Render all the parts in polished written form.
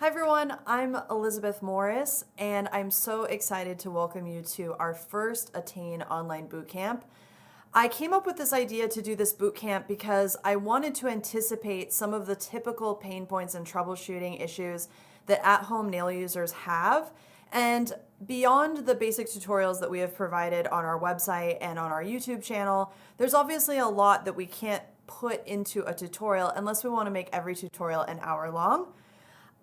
Hi everyone, I'm Elizabeth Morris, and I'm so excited to welcome you to our first Attain online bootcamp. I came up with this idea to do this bootcamp because I wanted to anticipate some of the typical pain points and troubleshooting issues that at-home nail users have. And beyond the basic tutorials that we have provided on our website and on our YouTube channel, there's obviously a lot that we can't put into a tutorial unless we want to make every tutorial an hour long.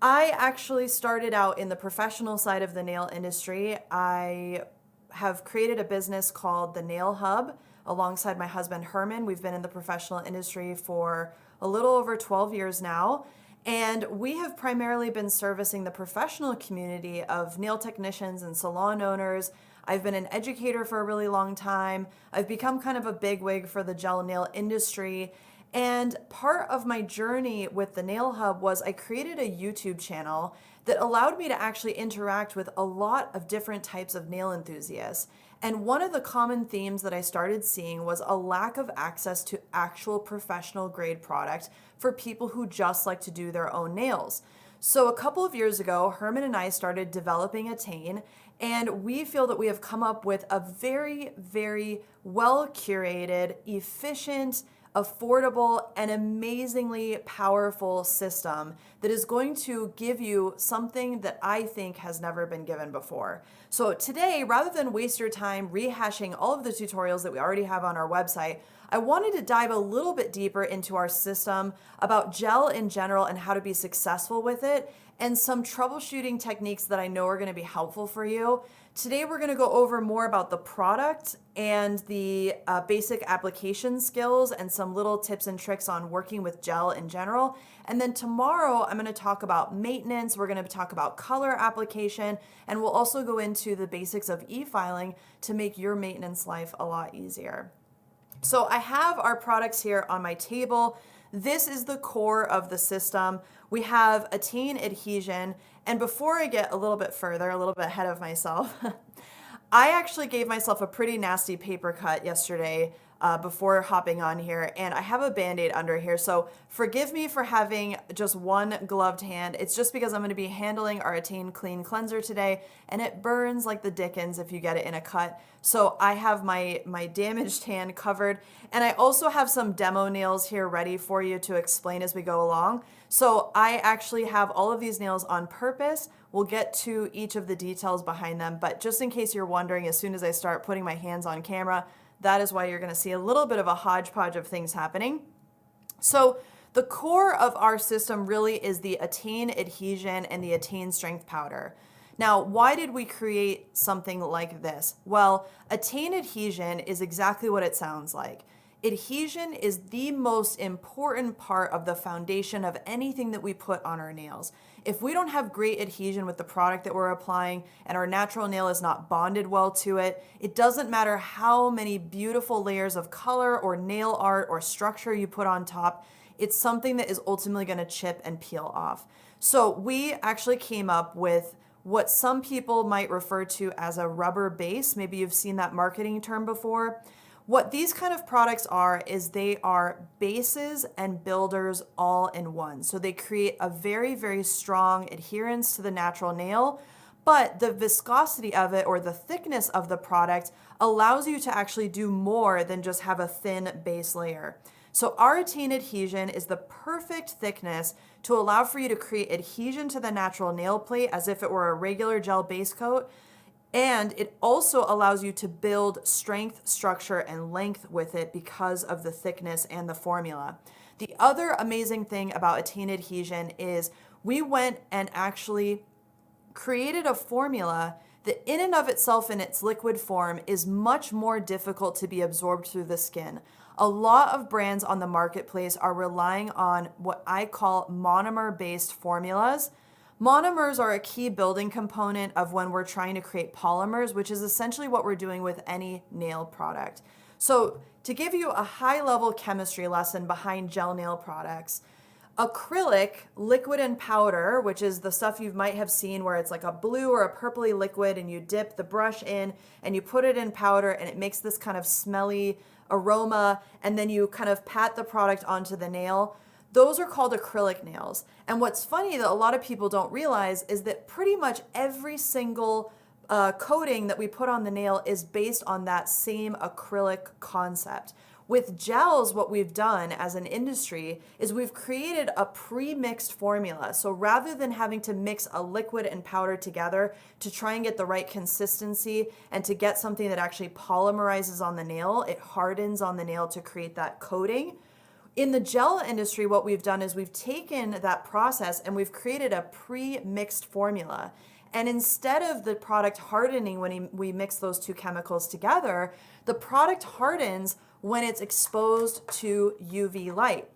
I actually started out in the professional side of the nail industry. I have created a business called the Nail Hub alongside my husband Herman. We've been in the professional industry for a little over 12 years now, and we have primarily been servicing the professional community of nail technicians and salon owners. I've been an educator for a really long time. I've become kind of a bigwig for the gel nail industry. And part of my journey with the Nail Hub was I created a YouTube channel that allowed me to actually interact with a lot of different types of nail enthusiasts. And one of the common themes that I started seeing was a lack of access to actual professional grade product for people who just like to do their own nails. So a couple of years ago, Herman and I started developing Attain, and we feel that we have come up with a very, very well curated, efficient, affordable, and amazingly powerful system that is going to give you something that I think has never been given before. So today, rather than waste your time rehashing all of the tutorials that we already have on our website, I wanted to dive a little bit deeper into our system, about gel in general and how to be successful with it, and some troubleshooting techniques that I know are going to be helpful for you. Today we're going to go over more about the product and the basic application skills and some little tips and tricks on working with gel in general. And then tomorrow I'm going to talk about maintenance, we're going to talk about color application, and we'll also go into the basics of e-filing to make your maintenance life a lot easier. So I have our products here on my table. This is the core of the system. We have Attain adhesion. And before I get a little bit further, a little bit ahead of myself, I actually gave myself a pretty nasty paper cut yesterday before hopping on here, and I have a Band-Aid under here, so forgive me for having just one gloved hand. It's just because I'm going to be handling our Attain Clean Cleanser today, and it burns like the dickens if you get it in a cut. So I have my damaged hand covered, and I also have some demo nails here ready for you to explain as we go along. So I actually have all of these nails on purpose. We'll get to each of the details behind them, but just in case you're wondering, as soon as I start putting my hands on camera, that is why you're going to see a little bit of a hodgepodge of things happening. So the core of our system really is the Attain adhesion and the Attain strength powder. Now, why did we create something like this? Well, Attain adhesion is exactly what it sounds like. Adhesion is the most important part of the foundation of anything that we put on our nails. If we don't have great adhesion with the product that we're applying and our natural nail is not bonded well to it, it doesn't matter how many beautiful layers of color or nail art or structure you put on top, it's something that is ultimately going to chip and peel off. So we actually came up with what some people might refer to as a rubber base. Maybe you've seen that marketing term before. What these kind of products are is they are bases and builders all in one. So they create a very, very strong adherence to the natural nail, but the viscosity of it or the thickness of the product allows you to actually do more than just have a thin base layer. So our Attain adhesion is the perfect thickness to allow for you to create adhesion to the natural nail plate as if it were a regular gel base coat. And it also allows you to build strength, structure, and length with it because of the thickness and the formula. The other amazing thing about Attain adhesion is we went and actually created a formula that in and of itself in its liquid form is much more difficult to be absorbed through the skin. A lot of brands on the marketplace are relying on what I call monomer-based formulas. Monomers are a key building component of when we're trying to create polymers, which is essentially what we're doing with any nail product. So to give you a high-level chemistry lesson behind gel nail products, acrylic, liquid and powder, which is the stuff you might have seen where it's like a blue or a purpley liquid and you dip the brush in and you put it in powder and it makes this kind of smelly aroma and then you kind of pat the product onto the nail. those are called acrylic nails. And what's funny that a lot of people don't realize is that pretty much every single coating that we put on the nail is based on that same acrylic concept. With gels, what we've done as an industry is we've created a pre-mixed formula. So rather than having to mix a liquid and powder together to try and get the right consistency and to get something that actually polymerizes on the nail, it hardens on the nail to create that coating. In the gel industry, what we've done is we've taken that process and we've created a pre-mixed formula. And instead of the product hardening when we mix those two chemicals together, the product hardens when it's exposed to UV light.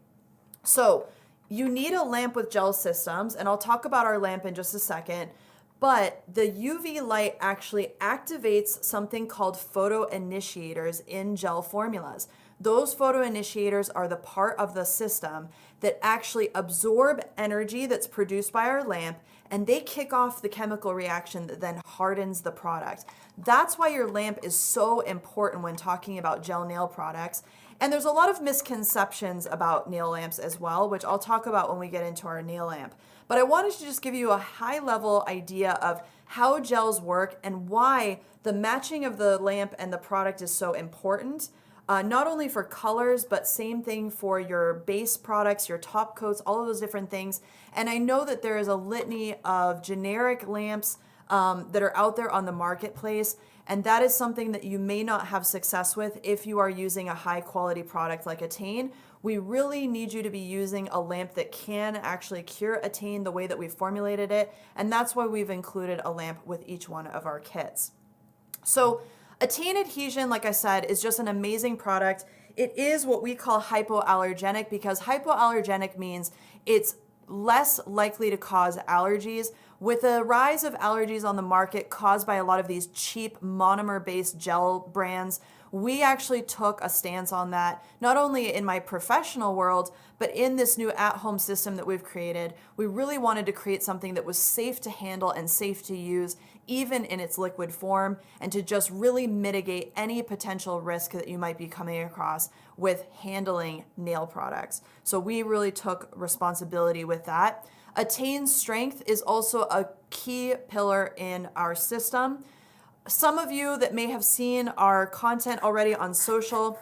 So you need a lamp with gel systems, and I'll talk about our lamp in just a second, but the UV light actually activates something called photoinitiators in gel formulas. Those photoinitiators are the part of the system that actually absorb energy that's produced by our lamp, and they kick off the chemical reaction that then hardens the product. That's why your lamp is so important when talking about gel nail products. And there's a lot of misconceptions about nail lamps as well, which I'll talk about when we get into our nail lamp. But I wanted to just give you a high level idea of how gels work and why the matching of the lamp and the product is so important. Not only for colors, but same thing for your base products, your top coats, all of those different things. And I know that there is a litany of generic lamps that are out there on the marketplace, and that is something that you may not have success with if you are using a high quality product like Attain. We really need you to be using a lamp that can actually cure Attain the way that we've formulated it, and that's why we've included a lamp with each one of our kits. So Attain Adhesion, like I said, is just an amazing product. It is what we call hypoallergenic because hypoallergenic means it's less likely to cause allergies. With the rise of allergies on the market caused by a lot of these cheap monomer-based gel brands, we actually took a stance on that, not only in my professional world, but in this new at-home system that we've created. We really wanted to create something that was safe to handle and safe to use, even in its liquid form, and to just really mitigate any potential risk that you might be coming across with handling nail products. So we really took responsibility with that. Attain strength is also a key pillar in our system. Some of you that may have seen our content already on social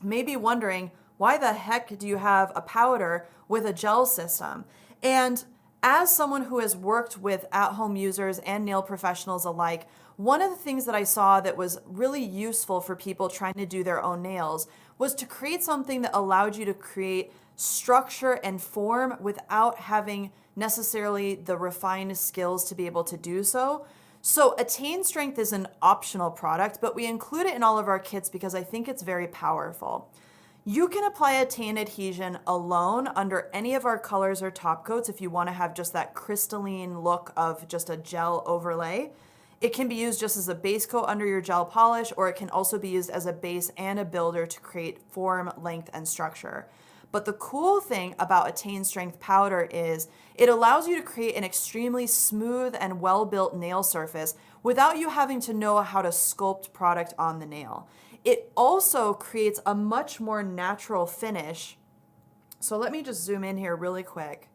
may be wondering, why the heck do you have a powder with a gel system? And as someone who has worked with at-home users and nail professionals alike, one of the things that I saw that was really useful for people trying to do their own nails was to create something that allowed you to create structure and form without having necessarily the refined skills to be able to do so. So Attain Strength is an optional product, but we include it in all of our kits because I think it's very powerful. You can apply Attain Adhesion alone under any of our colors or top coats if you want to have just that crystalline look of just a gel overlay. It can be used just as a base coat under your gel polish, or it can also be used as a base and a builder to create form, length, and structure. But the cool thing about Attain Strength Powder is it allows you to create an extremely smooth and well-built nail surface without you having to know how to sculpt product on the nail. It also creates a much more natural finish. So let me just zoom in here really quick.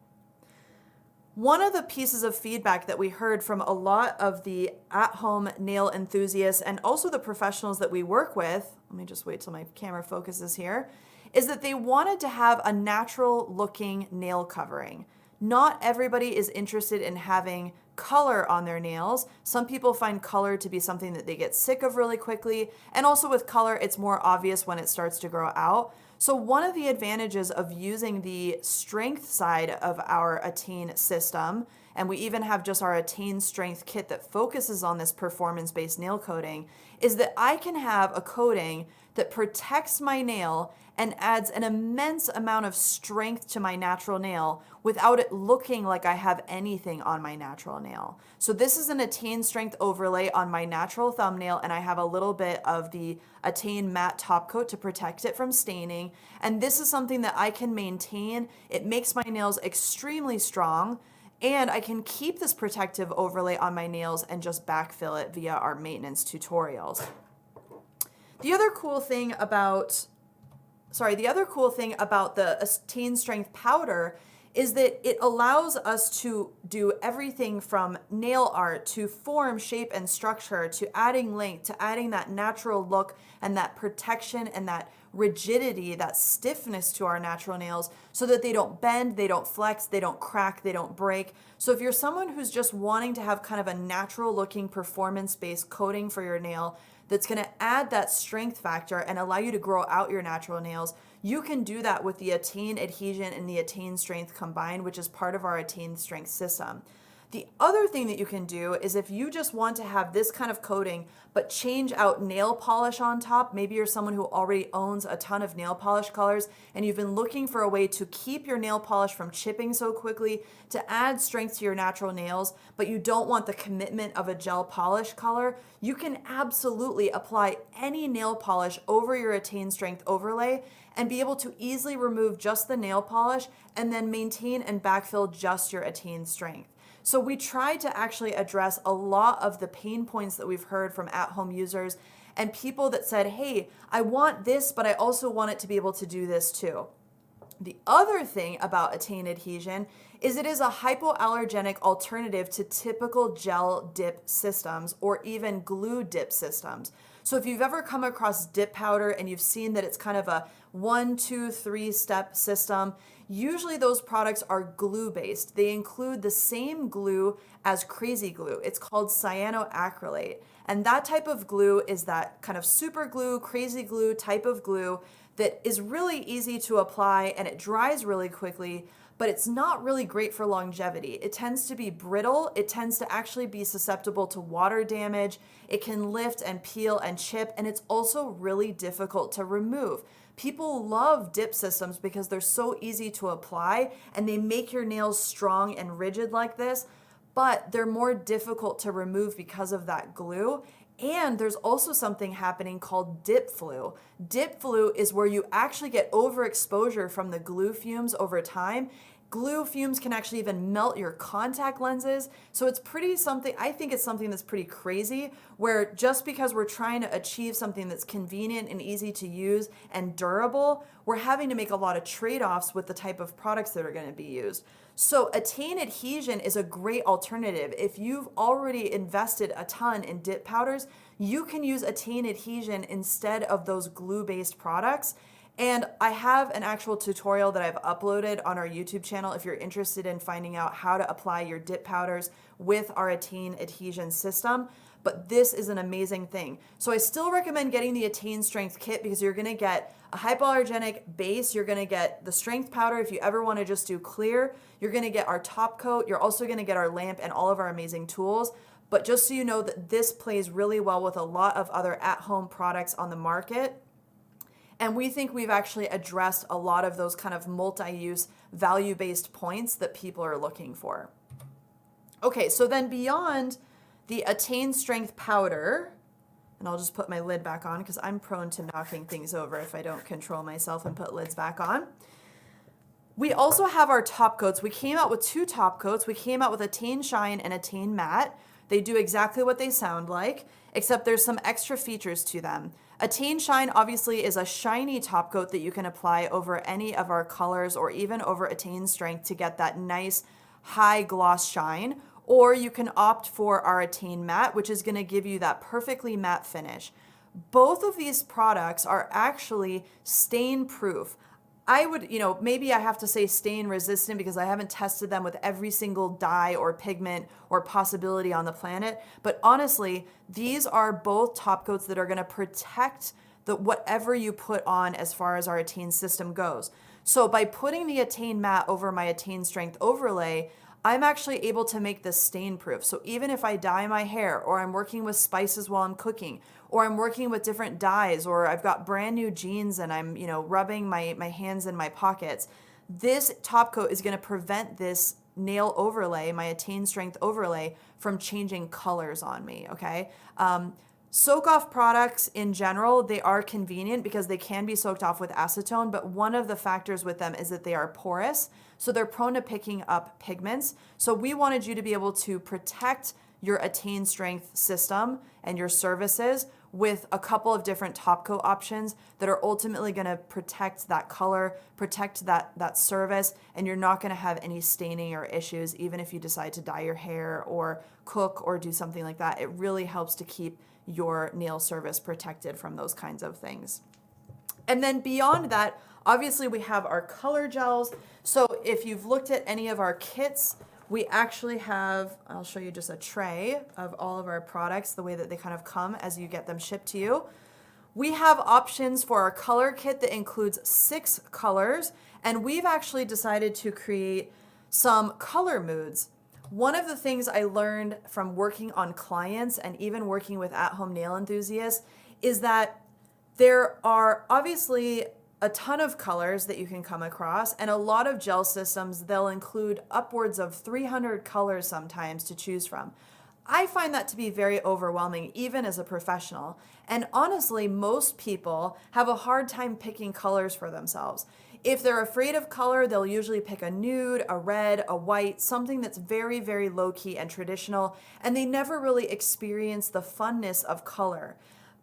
One of the pieces of feedback that we heard from a lot of the at-home nail enthusiasts and also the professionals that we work with, let me just wait till my camera focuses here, is that they wanted to have a natural looking nail covering. Not everybody is interested in having color on their nails. Some people find color to be something that they get sick of really quickly. And also with color, it's more obvious when it starts to grow out. So one of the advantages of using the strength side of our Attain system, and we even have just our Attain Strength kit that focuses on this performance-based nail coating, is that I can have a coating that protects my nail and adds an immense amount of strength to my natural nail without it looking like I have anything on my natural nail. So this is an Attain Strength overlay on my natural thumbnail, and I have a little bit of the Attain matte top coat to protect it from staining. And this is something that I can maintain. It makes my nails extremely strong, and I can keep this protective overlay on my nails and just backfill it via our maintenance tutorials. The other cool thing about the other cool thing about the Attain Strength powder is that it allows us to do everything from nail art to form, shape, and structure to adding length to adding that natural look and that protection and that rigidity, that stiffness to our natural nails so that they don't bend, they don't flex, they don't crack, they don't break. So if you're someone who's just wanting to have kind of a natural looking performance-based coating for your nail that's going to add that strength factor and allow you to grow out your natural nails, you can do that with the Attain Adhesion and the Attain Strength combined, which is part of our Attain Strength system. The other thing that you can do is if you just want to have this kind of coating, but change out nail polish on top, maybe you're someone who already owns a ton of nail polish colors and you've been looking for a way to keep your nail polish from chipping so quickly, to add strength to your natural nails, but you don't want the commitment of a gel polish color, you can absolutely apply any nail polish over your Attain Strength overlay and be able to easily remove just the nail polish and then maintain and backfill just your Attain Strength. So we tried to actually address a lot of the pain points that we've heard from at-home users and people that said, hey, I want this, but I also want it to be able to do this too. The other thing about Attain Adhesion is it is a hypoallergenic alternative to typical gel dip systems or even glue dip systems. So if you've ever come across dip powder and you've seen that it's kind of a 1, 2, 3 step system, usually those products are glue based. They include the same glue as crazy glue. It's called cyanoacrylate. And that type of glue is that kind of super glue, crazy glue type of glue that is really easy to apply and it dries really quickly, but it's not really great for longevity. It tends to be brittle. It tends to actually be susceptible to water damage. It can lift and peel and chip, and it's also really difficult to remove. People love dip systems because they're so easy to apply and they make your nails strong and rigid like this, but they're more difficult to remove because of that glue. And there's also something happening called dip flu. Dip flu is where you actually get overexposure from the glue fumes over time. Glue fumes can actually even melt your contact lenses. So it's I think it's something that's pretty crazy, where just because we're trying to achieve something that's convenient and easy to use and durable, we're having to make a lot of trade-offs with the type of products that are going to be used. So Attain Adhesion is a great alternative. If you've already invested a ton in dip powders, you can use Attain Adhesion instead of those glue-based products. And I have an actual tutorial that I've uploaded on our YouTube channel if you're interested in finding out how to apply your dip powders with our Attain Adhesion system. But this is an amazing thing. So I still recommend getting the Attain Strength Kit because you're gonna get a hypoallergenic base, you're gonna get the strength powder if you ever wanna just do clear, you're gonna get our top coat, you're also gonna get our lamp and all of our amazing tools. But just so you know that this plays really well with a lot of other at-home products on the market. And we think we've actually addressed a lot of those kind of multi-use value-based points that people are looking for. Okay, so then beyond the Attain Strength powder, and I'll just put my lid back on because I'm prone to knocking things over if I don't control myself and put lids back on. We also have our top coats. We came out with 2 top coats. We came out with Attain Shine and Attain Matte. They do exactly what they sound like, except there's some extra features to them. Attain Shine obviously is a shiny top coat that you can apply over any of our colors or even over Attain Strength to get that nice high gloss shine. Or you can opt for our Attain Matte, which is going to give you that perfectly matte finish. Both of these products are actually stain proof. I would, maybe I have to say stain resistant because I haven't tested them with every single dye or pigment or possibility on the planet. But honestly, these are both top coats that are going to protect whatever you put on as far as our Attain system goes. So by putting the Attain Matte over my Attain Strength overlay, I'm actually able to make this stain proof. So even if I dye my hair, or I'm working with spices while I'm cooking, or I'm working with different dyes, or I've got brand new jeans and I'm, rubbing my hands in my pockets, this top coat is going to prevent this nail overlay, my Attain Strength overlay, from changing colors on me, okay? Soak off products in general, they are convenient because they can be soaked off with acetone, but one of the factors with them is that they are porous, so they're prone to picking up pigments. So we wanted you to be able to protect your Attain Strength system and your services with a couple of different top coat options that are ultimately going to protect that color, protect that surface, and you're not going to have any staining or issues even if you decide to dye your hair or cook or do something like that. It really helps to keep your nail surface protected from those kinds of things. And then beyond that, obviously we have our color gels. So if you've looked at any of our kits, we actually have, I'll show you just a tray of all of our products, the way that they kind of come as you get them shipped to you. We have options for our color kit that includes 6 colors, and we've actually decided to create some color moods. One of the things I learned from working on clients and even working with at-home nail enthusiasts is that there are obviously a ton of colors that you can come across, and a lot of gel systems, they'll include upwards of 300 colors sometimes to choose from. I find that to be very overwhelming, even as a professional. And honestly, most people have a hard time picking colors for themselves. If they're afraid of color, they'll usually pick a nude, a red, a white, something that's very, very low-key and traditional, and they never really experience the funness of color.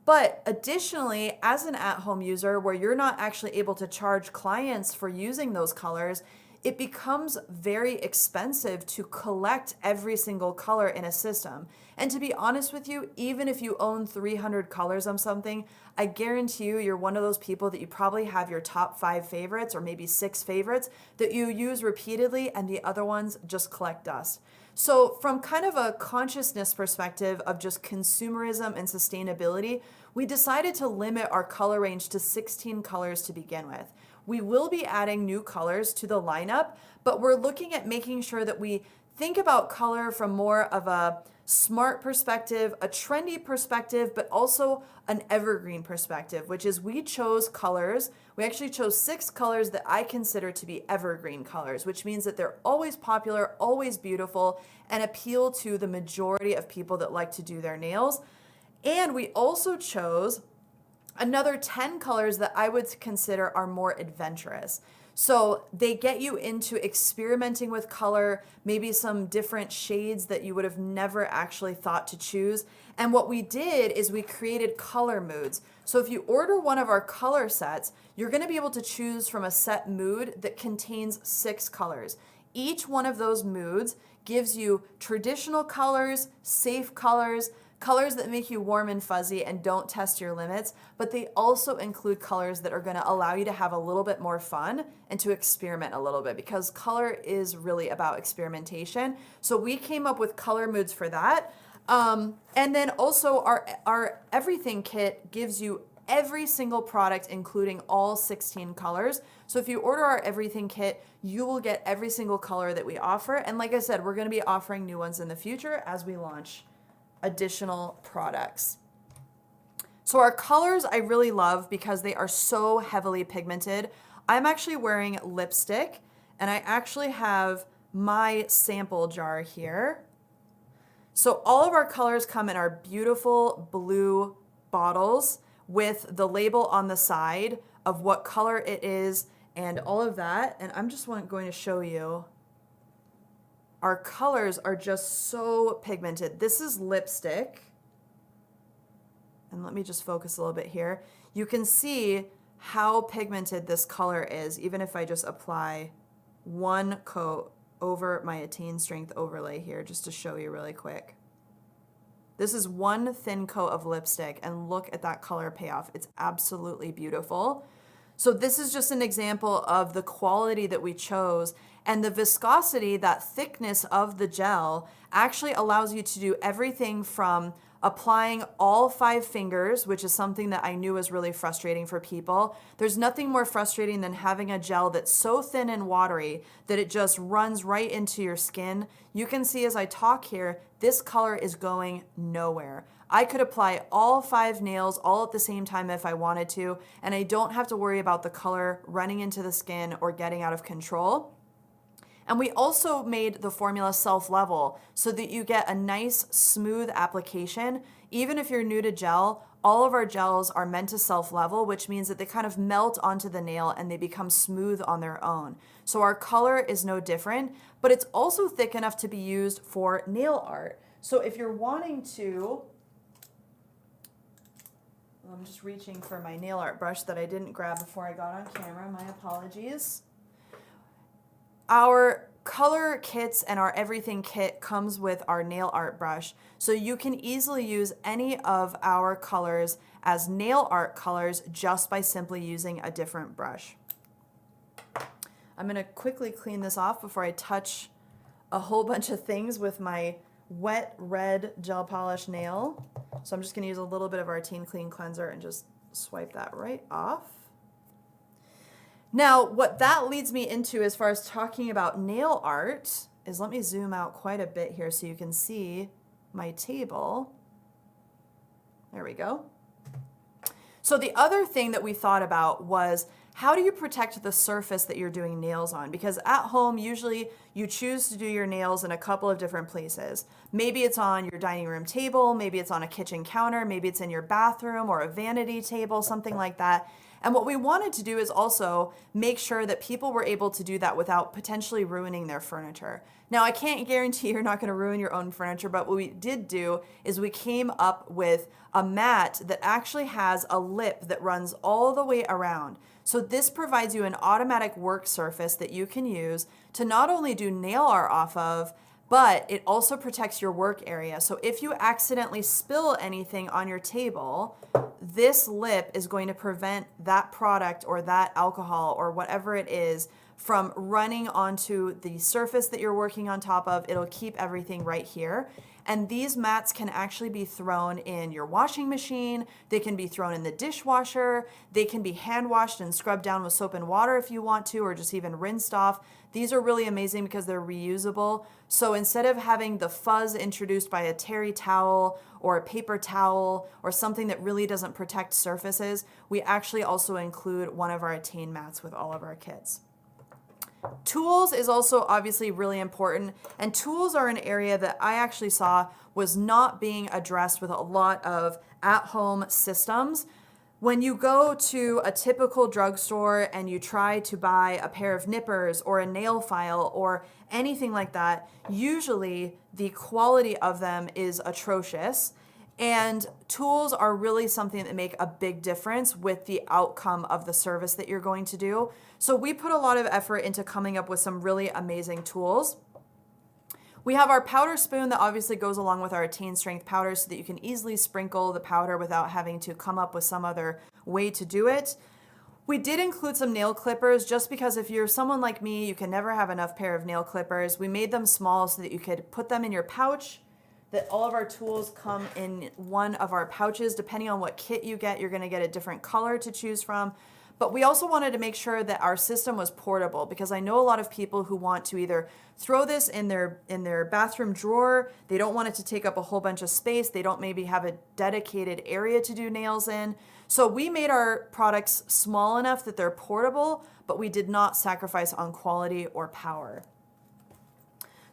But additionally, as an at-home user where you're not actually able to charge clients for using those colors, it becomes very expensive to collect every single color in a system. And to be honest with you, even if you own 300 colors of something, I guarantee you're one of those people that you probably have your top 5 favorites or maybe 6 favorites that you use repeatedly, and the other ones just collect dust. So from kind of a consciousness perspective of just consumerism and sustainability, we decided to limit our color range to 16 colors to begin with. We will be adding new colors to the lineup, but we're looking at making sure that we think about color from more of a smart perspective, a trendy perspective, but also an evergreen perspective, which is we chose colors. We actually chose 6 colors that I consider to be evergreen colors, which means that they're always popular, always beautiful, and appeal to the majority of people that like to do their nails. And we also chose another 10 colors that I would consider are more adventurous. So they get you into experimenting with color, maybe some different shades that you would have never actually thought to choose. And what we did is we created color moods. So if you order one of our color sets, you're going to be able to choose from a set mood that contains 6 colors. Each one of those moods gives you traditional colors, safe colors, colors that make you warm and fuzzy and don't test your limits, but they also include colors that are going to allow you to have a little bit more fun and to experiment a little bit, because color is really about experimentation. So we came up with color moods for that. And then also our everything kit gives you every single product, including all 16 colors. So if you order our everything kit, you will get every single color that we offer. And like I said, we're going to be offering new ones in the future as we launch additional products. So our colors I really love because they are so heavily pigmented. I'm actually wearing lipstick, and I actually have my sample jar here. So all of our colors come in our beautiful blue bottles with the label on the side of what color it is and all of that. And I'm just going to show you. Our colors are just so pigmented. This is lipstick. And let me just focus a little bit here. You can see how pigmented this color is, even if I just apply one coat over my Attain Strength overlay here, just to show you really quick. This is one thin coat of lipstick, and look at that color payoff. It's absolutely beautiful. So this is just an example of the quality that we chose, and the viscosity, that thickness of the gel, actually allows you to do everything from applying all 5 fingers, which is something that I knew was really frustrating for people. There's nothing more frustrating than having a gel that's so thin and watery that it just runs right into your skin. You can see as I talk here, this color is going nowhere. I could apply all 5 nails all at the same time if I wanted to, and I don't have to worry about the color running into the skin or getting out of control. And we also made the formula self-level so that you get a nice smooth application. Even if you're new to gel, all of our gels are meant to self-level, which means that they kind of melt onto the nail and they become smooth on their own. So our color is no different, but it's also thick enough to be used for nail art. So if you're wanting to I'm just reaching for my nail art brush that I didn't grab before I got on camera. My apologies. Our color kits and our everything kit comes with our nail art brush. So you can easily use any of our colors as nail art colors just by simply using a different brush. I'm going to quickly clean this off before I touch a whole bunch of things with my wet red gel polish nail. So I'm just going to use a little bit of our Attain Clean Cleanser and just swipe that right off. Now, what that leads me into as far as talking about nail art is, let me zoom out quite a bit here so you can see my table. There we go. So the other thing that we thought about was, how do you protect the surface that you're doing nails on? Because at home, usually you choose to do your nails in a couple of different places. Maybe it's on your dining room table, maybe it's on a kitchen counter, maybe it's in your bathroom or a vanity table, something like that. And what we wanted to do is also make sure that people were able to do that without potentially ruining their furniture. Now, I can't guarantee you're not going to ruin your own furniture, but what we did do is we came up with a mat that actually has a lip that runs all the way around. So this provides you an automatic work surface that you can use to not only do nail art off of, but it also protects your work area. So if you accidentally spill anything on your table, this lip is going to prevent that product or that alcohol or whatever it is from running onto the surface that you're working on top of. It'll keep everything right here. And these mats can actually be thrown in your washing machine. They can be thrown in the dishwasher. They can be hand washed and scrubbed down with soap and water if you want to, or just even rinsed off. These are really amazing because they're reusable. So instead of having the fuzz introduced by a terry towel or a paper towel or something that really doesn't protect surfaces, we actually also include one of our Attain mats with all of our kits. Tools is also obviously really important, and tools are an area that I actually saw was not being addressed with a lot of at-home systems. When you go to a typical drugstore and you try to buy a pair of nippers or a nail file or anything like that, usually the quality of them is atrocious. And tools are really something that make a big difference with the outcome of the service that you're going to do. So we put a lot of effort into coming up with some really amazing tools. We have our powder spoon that obviously goes along with our Attain strength powder so that you can easily sprinkle the powder without having to come up with some other way to do it. We did include some nail clippers just because if you're someone like me, you can never have enough pair of nail clippers. We made them small so that you could put them in your pouch, that all of our tools come in one of our pouches. Depending on what kit you get, you're going to get a different color to choose from. But we also wanted to make sure that our system was portable, because I know a lot of people who want to either throw this in their bathroom drawer, they don't want it to take up a whole bunch of space, they don't maybe have a dedicated area to do nails in. So we made our products small enough that they're portable, but we did not sacrifice on quality or power.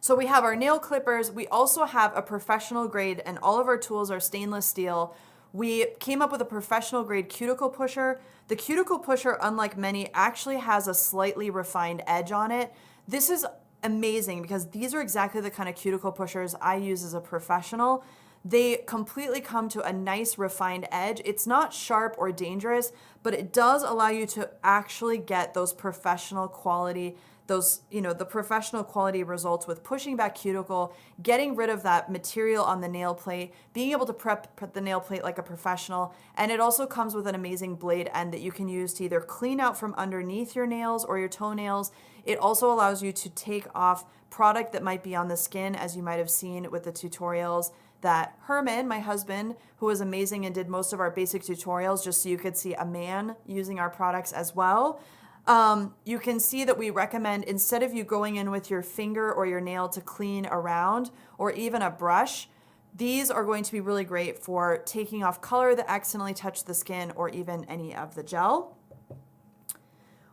So we have our nail clippers. We also have a professional grade, and all of our tools are stainless steel. We came up with a professional grade cuticle pusher. The cuticle pusher, unlike many, actually has a slightly refined edge on it. This is amazing because these are exactly the kind of cuticle pushers I use as a professional. They completely come to a nice refined edge. It's not sharp or dangerous, but it does allow you to actually get those professional quality, the professional quality results with pushing back cuticle, getting rid of that material on the nail plate, being able to prep the nail plate like a professional. And it also comes with an amazing blade end that you can use to either clean out from underneath your nails or your toenails. It also allows you to take off product that might be on the skin, as you might have seen with the tutorials that Herman, my husband, who was amazing and did most of our basic tutorials just so you could see a man using our products as well. You can see that we recommend, instead of you going in with your finger or your nail to clean around, or even a brush, these are going to be really great for taking off color that accidentally touched the skin or even any of the gel.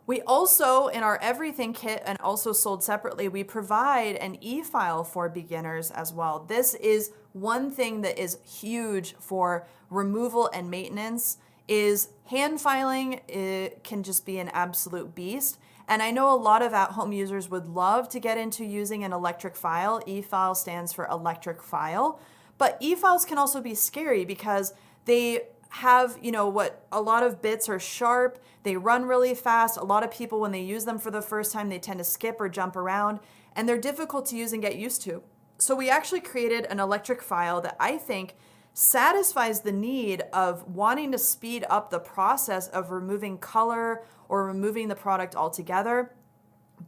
We also, in our everything kit and also sold separately, we provide an e-file for beginners as well. This is one thing that is huge for removal and maintenance. Is hand filing. It can just be an absolute beast. And I know a lot of at-home users would love to get into using an electric file. E-file stands for electric file. But e-files can also be scary because they have, what a lot of bits are sharp, they run really fast. A lot of people, when they use them for the first time, they tend to skip or jump around, and they're difficult to use and get used to. So we actually created an electric file that I think satisfies the need of wanting to speed up the process of removing color or removing the product altogether.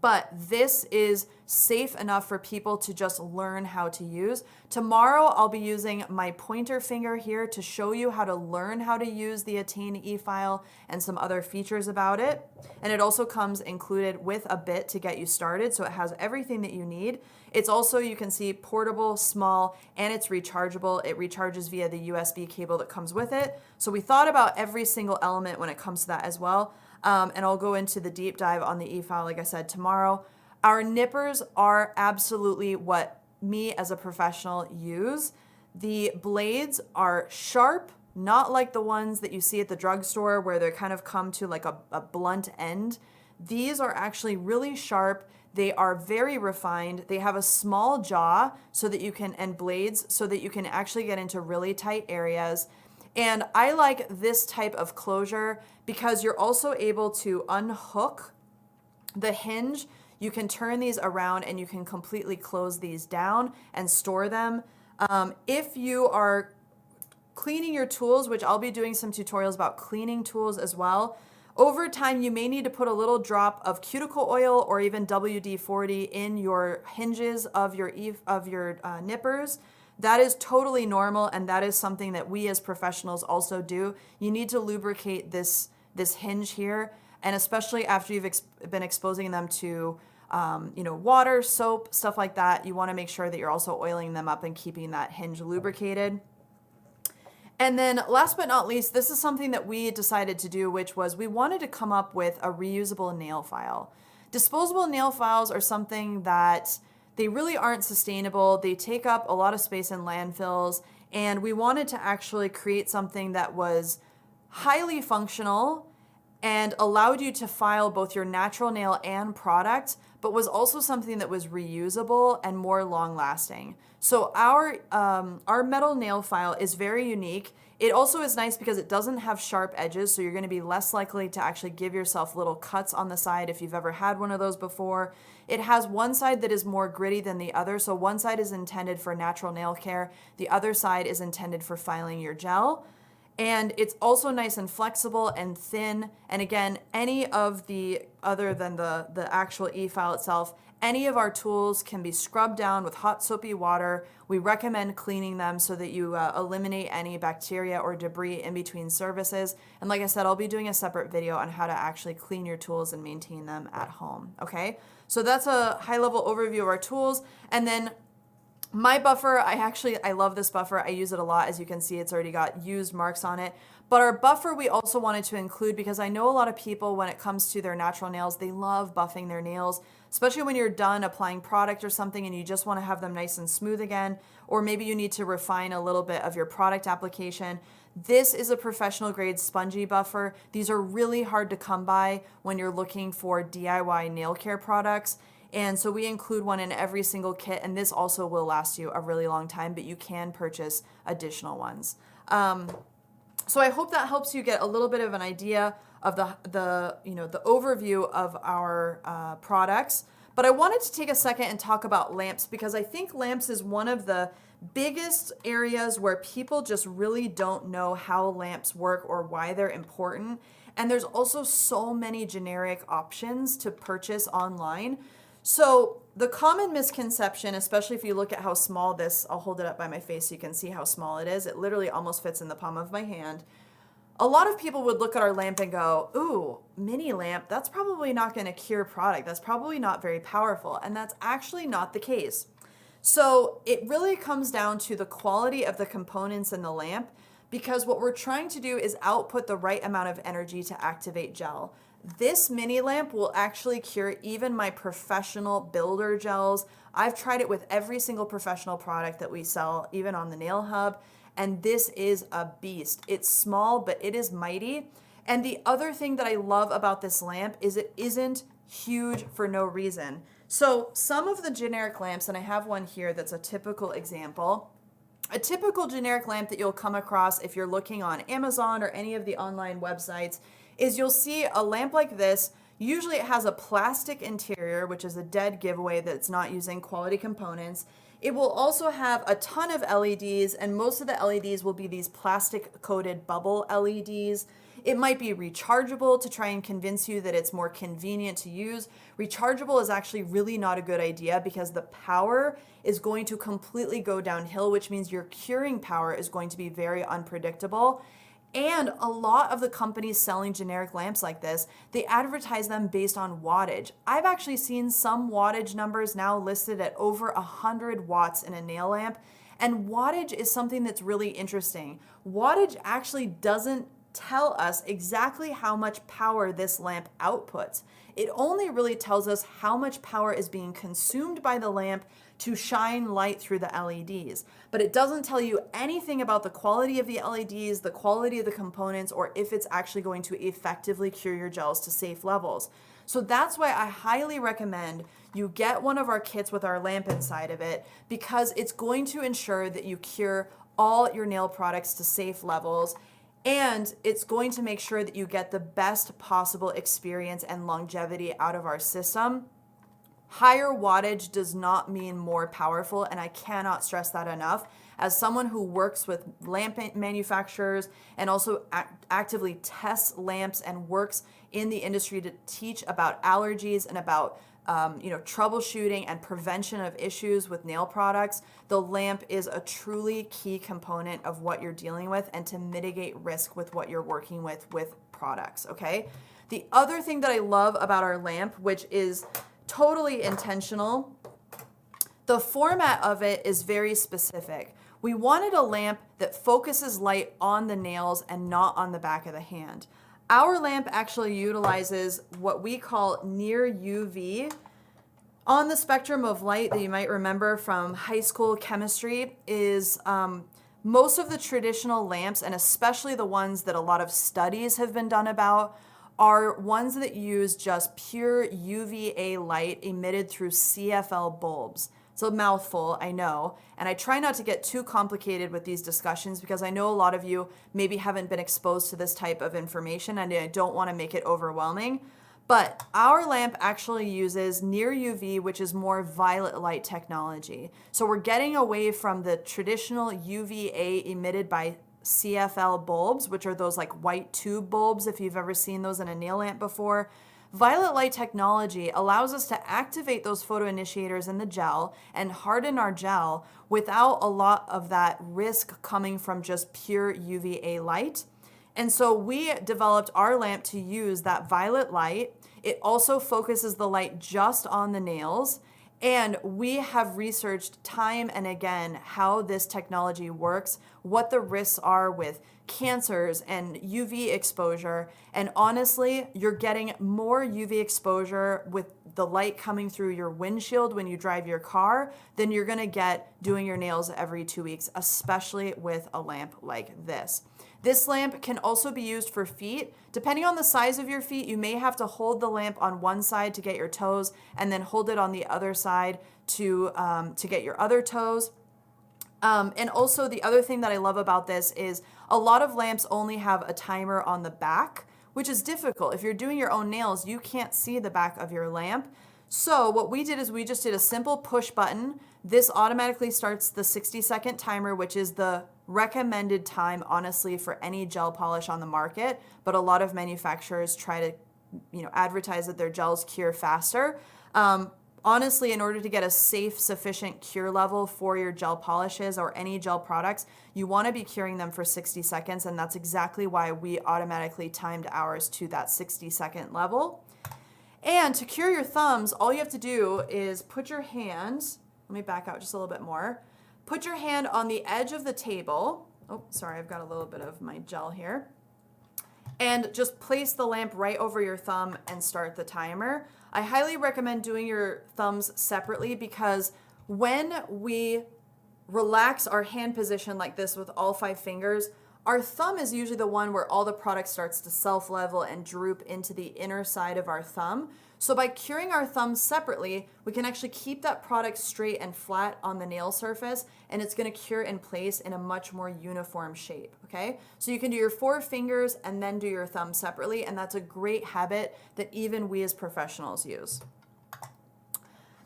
But this is safe enough for people to just learn how to use. Tomorrow, I'll be using my pointer finger here to show you how to learn how to use the Attain e-file and some other features about it. And it also comes included with a bit to get you started, so it has everything that you need. It's also, you can see, portable, small, and it's rechargeable. It recharges via the USB cable that comes with it. So we thought about every single element when it comes to that as well. And I'll go into the deep dive on the e-file, like I said, tomorrow. Our nippers are absolutely what me as a professional use. The blades are sharp, not like the ones that you see at the drugstore where they kind of come to like a blunt end. These are actually really sharp. They are very refined. They have a small jaw so that you can, and blades so that you can actually get into really tight areas. And I like this type of closure because you're also able to unhook the hinge. You can turn these around and you can completely close these down and store them. If you are cleaning your tools, which I'll be doing some tutorials about cleaning tools as well, over time you may need to put a little drop of cuticle oil or even WD-40 in your hinges of your nippers. That is totally normal, and that is something that we as professionals also do. You need to lubricate this hinge here, and especially after you've been exposing them to water, soap, stuff like that, you want to make sure that you're also oiling them up and keeping that hinge lubricated. And then last but not least, this is something that we decided to do, which was we wanted to come up with a reusable nail file. Disposable nail files are something that they really aren't sustainable. They take up a lot of space in landfills, and we wanted to actually create something that was highly functional and allowed you to file both your natural nail and product, but was also something that was reusable and more long-lasting. So our metal nail file is very unique. It also is nice because it doesn't have sharp edges, so you're going to be less likely to actually give yourself little cuts on the side if you've ever had one of those before. It has one side that is more gritty than the other, so one side is intended for natural nail care, the other side is intended for filing your gel. And it's also nice and flexible and thin. And again, any of the, other than the actual e-file itself, any of our tools can be scrubbed down with hot soapy water. We recommend cleaning them so that you eliminate any bacteria or debris in between services. And like I said, I'll be doing a separate video on how to actually clean your tools and maintain them at home, okay? So that's a high-level overview of our tools. And then my buffer, I love this buffer. I use it a lot. As you can see, it's already got used marks on it. But our buffer we also wanted to include because I know a lot of people, when it comes to their natural nails, they love buffing their nails, especially when you're done applying product or something and you just want to have them nice and smooth again, or maybe you need to refine a little bit of your product application. This is a professional grade spongy buffer. These are really hard to come by when you're looking for DIY nail care products. And so we include one in every single kit, and this also will last you a really long time, but you can purchase additional ones. So I hope that helps you get a little bit of an idea of the overview of our products. But I wanted to take a second and talk about lamps because I think lamps is one of the biggest areas where people just really don't know how lamps work or why they're important. And there's also so many generic options to purchase online. So the common misconception, especially if you look at how small this, I'll hold it up by my face so you can see how small it is. It literally almost fits in the palm of my hand. A lot of people would look at our lamp and go, ooh, mini lamp, that's probably not going to cure product. That's probably not very powerful. And that's actually not the case. So it really comes down to the quality of the components in the lamp, because what we're trying to do is output the right amount of energy to activate gel. This mini lamp will actually cure even my professional builder gels. I've tried it with every single professional product that we sell, even on the Nail Hub, and this is a beast. It's small, but it is mighty. And the other thing that I love about this lamp is it isn't huge for no reason. So some of the generic lamps, and I have one here that's a typical example, A typical generic lamp that you'll come across if you're looking on Amazon or any of the online websites is you'll see a lamp like this. Usually it has a plastic interior, which is a dead giveaway that it's not using quality components. It will also have a ton of LEDs, and most of the LEDs will be these plastic coated bubble LEDs. It might be rechargeable to try and convince you that it's more convenient to use. Rechargeable is actually really not a good idea because the power is going to completely go downhill, which means your curing power is going to be very unpredictable. And a lot of the companies selling generic lamps like this, they advertise them based on wattage. I've actually seen some wattage numbers now listed at over 100 watts in a nail lamp. And wattage is something that's really interesting. Wattage actually doesn't tell us exactly how much power this lamp outputs. It only really tells us how much power is being consumed by the lamp to shine light through the LEDs. But it doesn't tell you anything about the quality of the LEDs, the quality of the components, or if it's actually going to effectively cure your gels to safe levels. So that's why I highly recommend you get one of our kits with our lamp inside of it, because it's going to ensure that you cure all your nail products to safe levels. And it's going to make sure that you get the best possible experience and longevity out of our system. Higher wattage does not mean more powerful, and I cannot stress that enough. As someone who works with lamp manufacturers and also actively tests lamps and works in the industry to teach about allergies and about troubleshooting and prevention of issues with nail products, the lamp is a truly key component of what you're dealing with and to mitigate risk with what you're working with products, okay? The other thing that I love about our lamp, which is totally intentional, the format of it is very specific. We wanted a lamp that focuses light on the nails and not on the back of the hand. Our lamp actually utilizes what we call near UV. On the spectrum of light that you might remember from high school chemistry is most of the traditional lamps, and especially the ones that a lot of studies have been done about, are ones that use just pure UVA light emitted through CFL bulbs. It's a mouthful, I know, and I try not to get too complicated with these discussions because I know a lot of you maybe haven't been exposed to this type of information and I don't want to make it overwhelming. But our lamp actually uses near UV, which is more violet light technology. So we're getting away from the traditional UVA emitted by CFL bulbs, which are those like white tube bulbs, if you've ever seen those in a nail lamp before. Violet light technology allows us to activate those photoinitiators in the gel and harden our gel without a lot of that risk coming from just pure UVA light. And so we developed our lamp to use that violet light. It also focuses the light just on the nails. And we have researched time and again how this technology works, what the risks are with cancers and UV exposure. And honestly, you're getting more UV exposure with the light coming through your windshield when you drive your car than you're gonna get doing your nails every 2 weeks, especially with a lamp like this. This lamp can also be used for feet. Depending on the size of your feet, you may have to hold the lamp on one side to get your toes and then hold it on the other side to get your other toes. And also the other thing that I love about this is a lot of lamps only have a timer on the back, which is difficult. If you're doing your own nails, you can't see the back of your lamp. So what we did is we just did a simple push button. This automatically starts the 60-second timer, which is the recommended time, honestly, for any gel polish on the market. But a lot of manufacturers try to, advertise that their gels cure faster. Honestly, in order to get a safe, sufficient cure level for your gel polishes or any gel products, you want to be curing them for 60 seconds, and that's exactly why we automatically timed ours to that 60-second level. And to cure your thumbs, all you have to do is put your hand, let me back out just a little bit more, put your hand on the edge of the table. Oh, sorry, I've got a little bit of my gel here. And just place the lamp right over your thumb and start the timer. I highly recommend doing your thumbs separately because when we relax our hand position like this with all 5 fingers, Our thumb is usually the one where all the product starts to self-level and droop into the inner side of our thumb. So by curing our thumbs separately, we can actually keep that product straight and flat on the nail surface, and it's gonna cure in place in a much more uniform shape, okay? So you can do your 4 fingers and then do your thumb separately, and that's a great habit that even we as professionals use.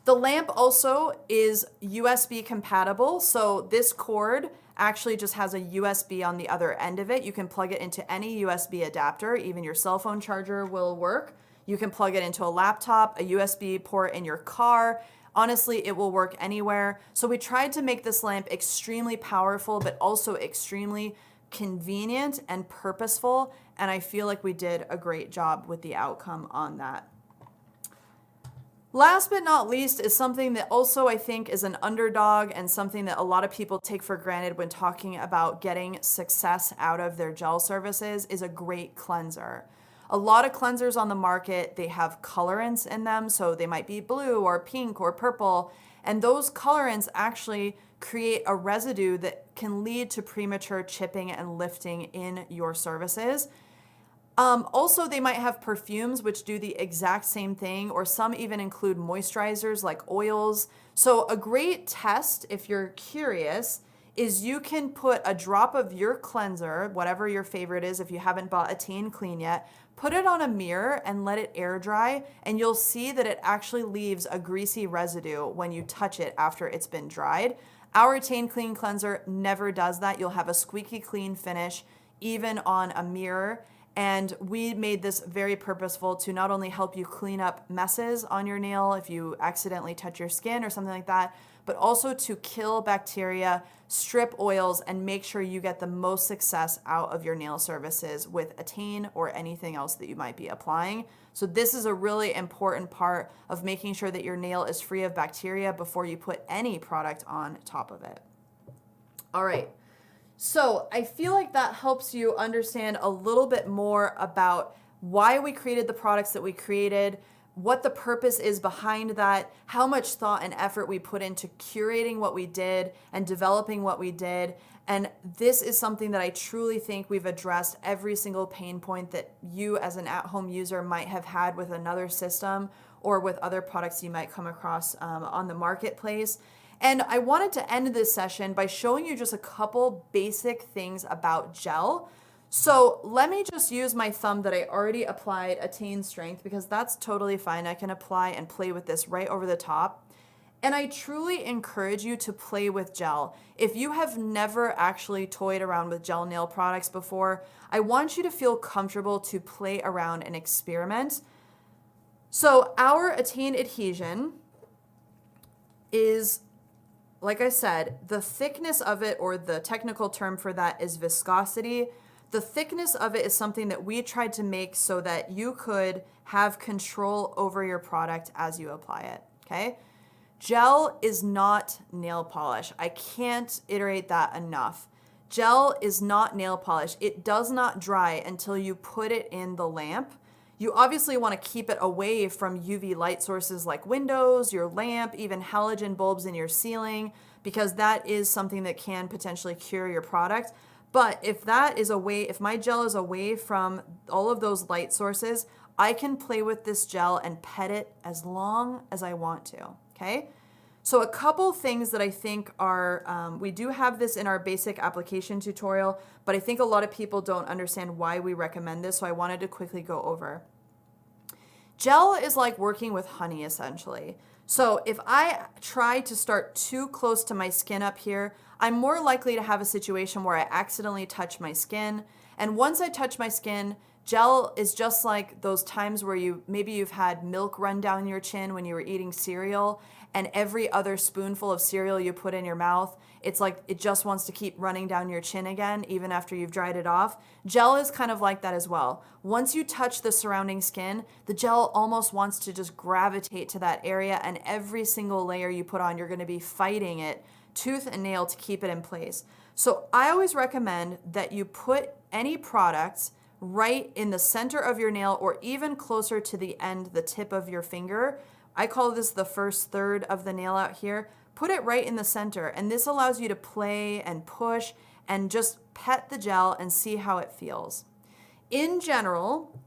The lamp also is USB compatible, so this cord actually just has a USB on the other end of it. You can plug it into any USB adapter, even your cell phone charger will work. You can plug it into a laptop, a USB port in your car. Honestly, it will work anywhere. So we tried to make this lamp extremely powerful, but also extremely convenient and purposeful, and I feel like we did a great job with the outcome on that. Last but not least is something that also I think is an underdog and something that a lot of people take for granted when talking about getting success out of their gel services is a great cleanser. A lot of cleansers on the market, they have colorants in them, so they might be blue or pink or purple, and those colorants actually create a residue that can lead to premature chipping and lifting in your services. Also, they might have perfumes which do the exact same thing, or some even include moisturizers like oils. So a great test, if you're curious, is you can put a drop of your cleanser, whatever your favorite is, if you haven't bought Attain Clean yet, put it on a mirror and let it air dry, and you'll see that it actually leaves a greasy residue when you touch it after it's been dried. Our Attain Clean cleanser never does that. You'll have a squeaky clean finish, even on a mirror. And we made this very purposeful to not only help you clean up messes on your nail if you accidentally touch your skin or something like that, but also to kill bacteria, strip oils, and make sure you get the most success out of your nail services with Attain or anything else that you might be applying. So this is a really important part of making sure that your nail is free of bacteria before you put any product on top of it. All right. So I feel like that helps you understand a little bit more about why we created the products that we created, what the purpose is behind that, how much thought and effort we put into curating what we did and developing what we did. And this is something that I truly think we've addressed every single pain point that you as an at-home user might have had with another system or with other products you might come across on the marketplace. And I wanted to end this session by showing you just a couple basic things about gel. So let me just use my thumb that I already applied Attain Strength, because that's totally fine. I can apply and play with this right over the top. And I truly encourage you to play with gel. If you have never actually toyed around with gel nail products before, I want you to feel comfortable to play around and experiment. So our Attain adhesion is, like I said, the thickness of it, or the technical term for that is viscosity. The thickness of it is something that we tried to make so that you could have control over your product as you apply it, okay? Gel is not nail polish. I can't iterate that enough. Gel is not nail polish. It does not dry until you put it in the lamp. You obviously want to keep it away from UV light sources like windows, your lamp, even halogen bulbs in your ceiling, because that is something that can potentially cure your product. But if my gel is away from all of those light sources, I can play with this gel and pet it as long as I want to, okay? So a couple things that I think are, we do have this in our basic application tutorial, but I think a lot of people don't understand why we recommend this, so I wanted to quickly go over. Gel is like working with honey, essentially. So if I try to start too close to my skin up here, I'm more likely to have a situation where I accidentally touch my skin. And once I touch my skin, gel is just like those times where maybe you've had milk run down your chin when you were eating cereal, and every other spoonful of cereal you put in your mouth, it's like it just wants to keep running down your chin again, even after you've dried it off. Gel is kind of like that as well. Once you touch the surrounding skin, the gel almost wants to just gravitate to that area, and every single layer you put on, you're going to be fighting it tooth and nail to keep it in place. So I always recommend that you put any products right in the center of your nail, or even closer to the end, the tip of your finger. I call this the first third of the nail out here. Put it right in the center, and this allows you to play and push and just pet the gel and see how it feels. In general,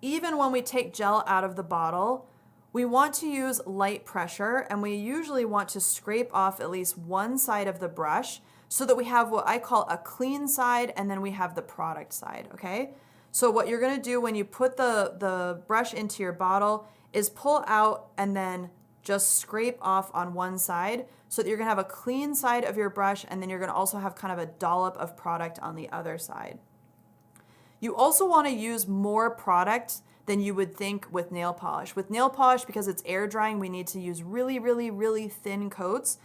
even when we take gel out of the bottle, we want to use light pressure, and we usually want to scrape off at least one side of the brush so that we have what I call a clean side, and then we have the product side, okay? So what you're gonna do when you put the brush into your bottle is pull out and then just scrape off on one side so that you're gonna have a clean side of your brush, and then you're gonna also have kind of a dollop of product on the other side. You also wanna use more product than you would think with nail polish. With nail polish, because it's air drying, we need to use really, really, really thin coats.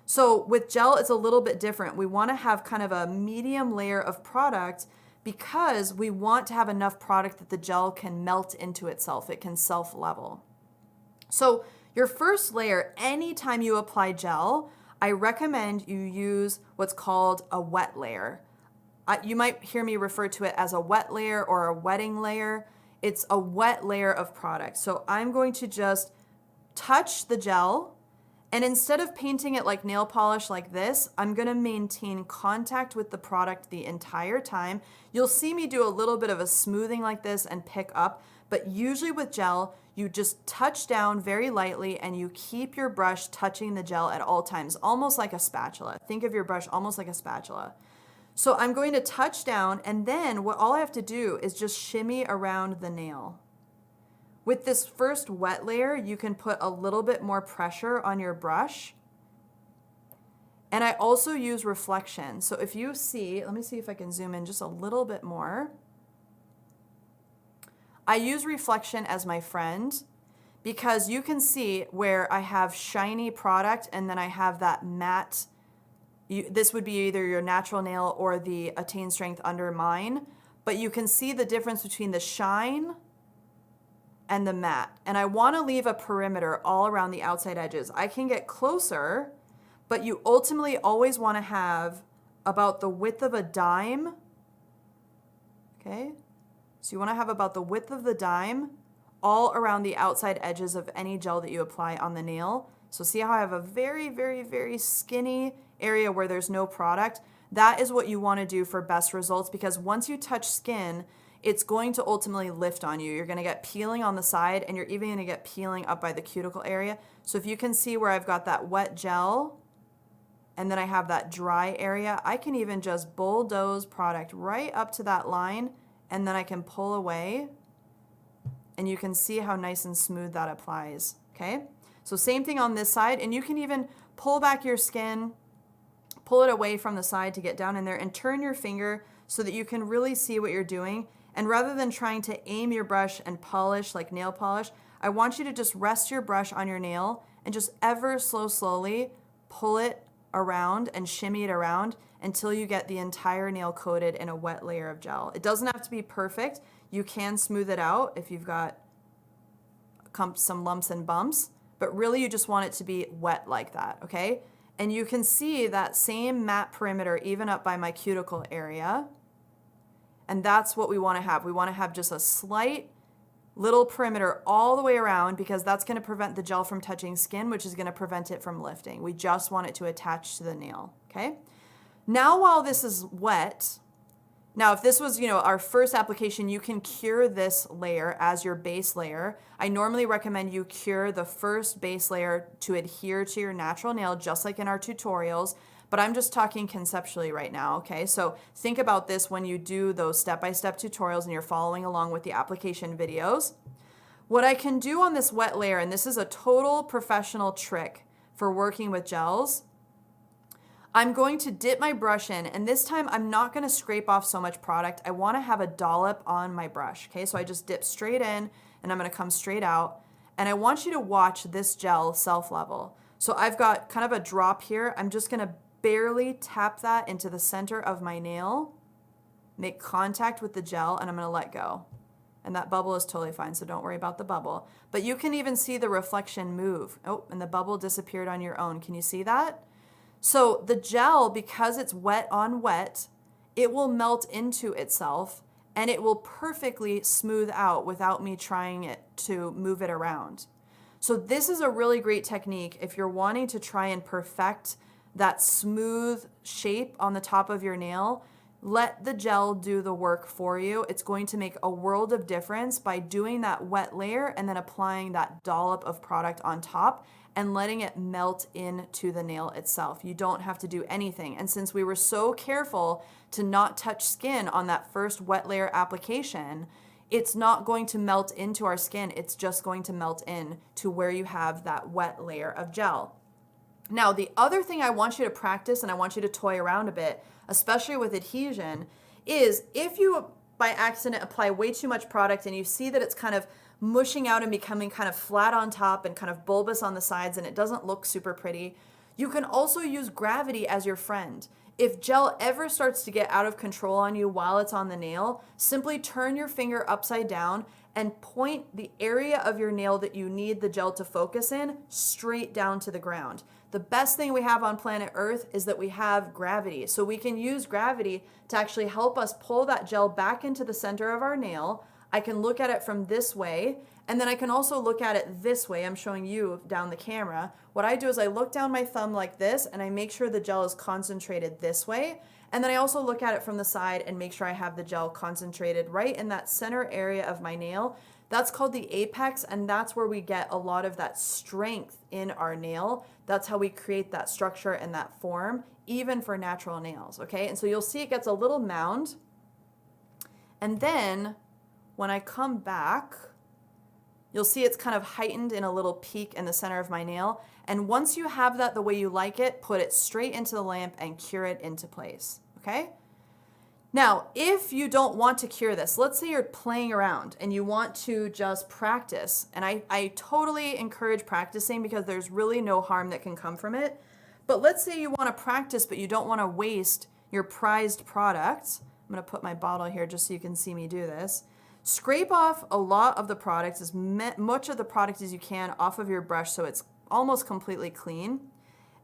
So with gel, it's a little bit different. We wanna have kind of a medium layer of product because we want to have enough product that the gel can melt into itself. It can self-level. So your first layer, anytime you apply gel, I recommend you use what's called a wet layer. You might hear me refer to it as a wet layer or a wetting layer. It's a wet layer of product. So I'm going to just touch the gel, and instead of painting it like nail polish like this, I'm gonna maintain contact with the product the entire time. You'll see me do a little bit of a smoothing like this and pick up, but usually with gel, you just touch down very lightly and you keep your brush touching the gel at all times, almost like a spatula. Think of your brush almost like a spatula. So I'm going to touch down, and then all I have to do is just shimmy around the nail. With this first wet layer, you can put a little bit more pressure on your brush. And I also use reflection. So if you see, let me see if I can zoom in just a little bit more. I use reflection as my friend because you can see where I have shiny product and then I have that matte. This would be either your natural nail or the Attain Strength under mine, but you can see the difference between the shine and the matte. And I want to leave a perimeter all around the outside edges. I can get closer, but you ultimately always want to have about the width of a dime. Okay? So you want to have about the width of the dime all around the outside edges of any gel that you apply on the nail. So see how I have a very, very, very skinny area where there's no product? That is what you want to do for best results, because once you touch skin, it's going to ultimately lift on you. You're going to get peeling on the side, and you're even going to get peeling up by the cuticle area. So if you can see where I've got that wet gel and then I have that dry area, I can even just bulldoze product right up to that line, and then I can pull away, and you can see how nice and smooth that applies, okay? So same thing on this side, and you can even pull back your skin, pull it away from the side to get down in there, and turn your finger so that you can really see what you're doing. And rather than trying to aim your brush and polish like nail polish, I want you to just rest your brush on your nail and just ever slowly pull it around and shimmy it around until you get the entire nail coated in a wet layer of gel. It doesn't have to be perfect. You can smooth it out if you've got some lumps and bumps, but really you just want it to be wet like that, okay? And you can see that same matte perimeter even up by my cuticle area. And that's what we want to have. We want to have just a slight little perimeter all the way around, because that's going to prevent the gel from touching skin, which is going to prevent it from lifting. We just want it to attach to the nail, okay? Now while this is wet, now if this was, our first application, you can cure this layer as your base layer. I normally recommend you cure the first base layer to adhere to your natural nail, just like in our tutorials. But I'm just talking conceptually right now, okay? So think about this when you do those step-by-step tutorials and you're following along with the application videos. What I can do on this wet layer, and this is a total professional trick for working with gels, I'm going to dip my brush in, and this time I'm not gonna scrape off so much product. I wanna have a dollop on my brush, okay? So I just dip straight in, and I'm gonna come straight out, and I want you to watch this gel self-level. So I've got kind of a drop here. I'm just gonna barely tap that into the center of my nail, make contact with the gel, and I'm gonna let go. And that bubble is totally fine, so don't worry about the bubble. But you can even see the reflection move. Oh, and the bubble disappeared on your own. Can you see that? So the gel, because it's wet on wet, it will melt into itself, and it will perfectly smooth out without me trying to move it around. So this is a really great technique if you're wanting to try and perfect that smooth shape on the top of your nail, let the gel do the work for you. It's going to make a world of difference by doing that wet layer and then applying that dollop of product on top and letting it melt into the nail itself. You don't have to do anything. And since we were so careful to not touch skin on that first wet layer application, it's not going to melt into our skin. It's just going to melt in to where you have that wet layer of gel. Now, the other thing I want you to practice and I want you to toy around a bit, especially with adhesion, is if you by accident apply way too much product and you see that it's kind of mushing out and becoming kind of flat on top and kind of bulbous on the sides and it doesn't look super pretty, you can also use gravity as your friend. If gel ever starts to get out of control on you while it's on the nail, simply turn your finger upside down and point the area of your nail that you need the gel to focus in straight down to the ground. The best thing we have on planet Earth is that we have gravity. So we can use gravity to actually help us pull that gel back into the center of our nail. I can look at it from this way, and then I can also look at it this way. I'm showing you down the camera. What I do is I look down my thumb like this, and I make sure the gel is concentrated this way. And then I also look at it from the side and make sure I have the gel concentrated right in that center area of my nail. That's called the apex, and that's where we get a lot of that strength in our nail. That's how we create that structure and that form, even for natural nails, okay? And so you'll see it gets a little mound. And then when I come back, you'll see it's kind of heightened in a little peak in the center of my nail. And once you have that the way you like it, put it straight into the lamp and cure it into place, okay? Now, if you don't want to cure this, let's say you're playing around and you want to just practice, and I totally encourage practicing because there's really no harm that can come from it. But let's say you want to practice, but you don't want to waste your prized product. I'm going to put my bottle here just so you can see me do this. Scrape off a lot of the product, as much of the product as you can off of your brush so it's almost completely clean.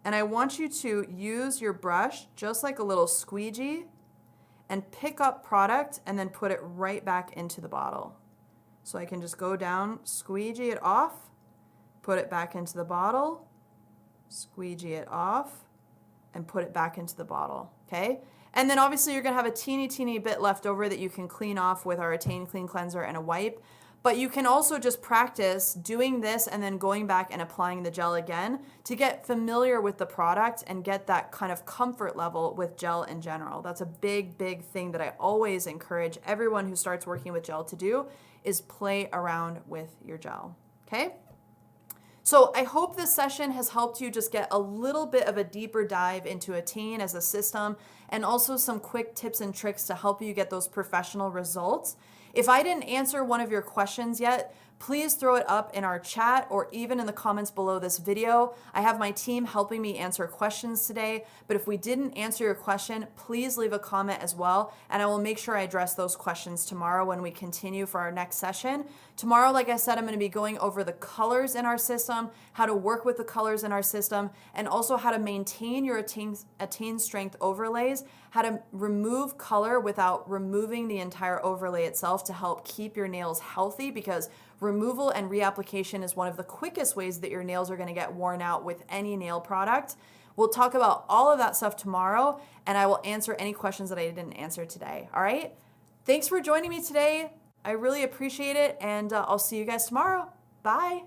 And I want you to use your brush just like a little squeegee and pick up product and then put it right back into the bottle. So I can just go down, squeegee it off, put it back into the bottle, squeegee it off, and put it back into the bottle, okay? And then obviously you're gonna have a teeny bit left over that you can clean off with our Attain Clean Cleanser and a wipe. But you can also just practice doing this and then going back and applying the gel again to get familiar with the product and get that kind of comfort level with gel in general. That's a big thing that I always encourage everyone who starts working with gel to do is play around with your gel, okay? So I hope this session has helped you just get a little bit of a deeper dive into Attain as a system and also some quick tips and tricks to help you get those professional results. If I didn't answer one of your questions yet, please throw it up in our chat or even in the comments below this video. I have my team helping me answer questions today, but if we didn't answer your question, please leave a comment as well, and I will make sure I address those questions tomorrow when we continue for our next session. Tomorrow, like I said, I'm going to be going over the colors in our system, how to work with the colors in our system, and also how to maintain your Attain strength overlays, how to remove color without removing the entire overlay itself to help keep your nails healthy, because removal and reapplication is one of the quickest ways that your nails are going to get worn out with any nail product. We'll talk about all of that stuff tomorrow, and I will answer any questions that I didn't answer today. All right? Thanks for joining me today. I really appreciate it, and I'll see you guys tomorrow. Bye.